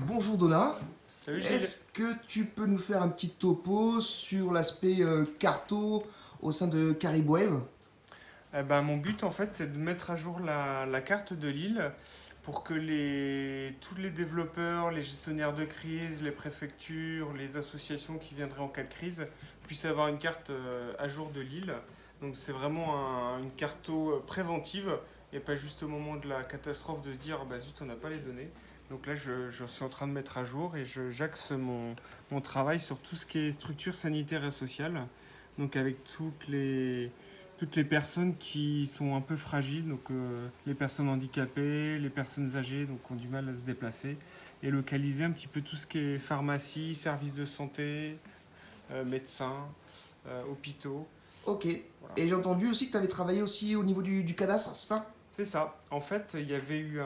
bonjour Donna. Salut Gilles. Est-ce que tu peux nous faire un petit topo sur l'aspect carto au sein de Caribwave? Mon but en fait c'est de mettre à jour la carte de l'île pour que tous les développeurs, les gestionnaires de crise, les préfectures, les associations qui viendraient en cas de crise puissent avoir une carte à jour de l'île. Donc c'est vraiment une carto préventive et pas juste au moment de la catastrophe de se dire bah zut on n'a pas les données. Donc là je suis en train de mettre à jour et j'axe mon travail sur tout ce qui est structure sanitaire et sociale. Donc avec toutes les personnes qui sont un peu fragiles, donc les personnes handicapées, les personnes âgées, donc qui ont du mal à se déplacer, et localiser un petit peu tout ce qui est pharmacie, services de santé, médecins, hôpitaux. Ok. Voilà. Et j'ai entendu aussi que tu avais travaillé aussi au niveau du cadastre, c'est ça? C'est ça. En fait, il y avait eu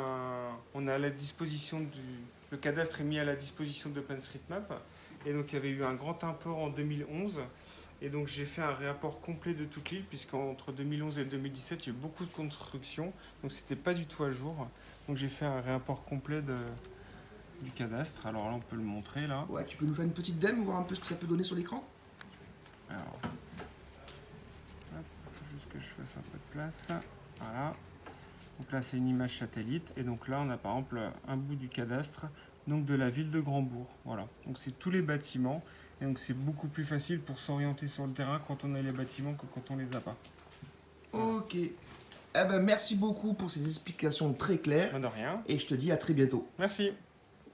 on a à la disposition le cadastre est mis à la disposition d'OpenStreetMap, et donc il y avait eu un grand import en 2011. Et donc j'ai fait un réapport complet de toute l'île, puisqu'entre 2011 et 2017, il y a eu beaucoup de constructions, donc c'était pas du tout à jour. Donc j'ai fait un réapport complet du cadastre. Alors là, on peut le montrer là. Ouais, tu peux nous faire une petite dème, voir un peu ce que ça peut donner sur l'écran? Alors, hop, faut juste que je fasse un peu de place. Voilà. Donc là, c'est une image satellite, et donc là, on a par exemple un bout du cadastre, donc de la ville de Grandbourg. Voilà. Donc c'est tous les bâtiments. Et donc c'est beaucoup plus facile pour s'orienter sur le terrain quand on a les bâtiments que quand on les a pas. Voilà. Ok. Eh ben, merci beaucoup pour ces explications très claires. De rien. Et je te dis à très bientôt. Merci.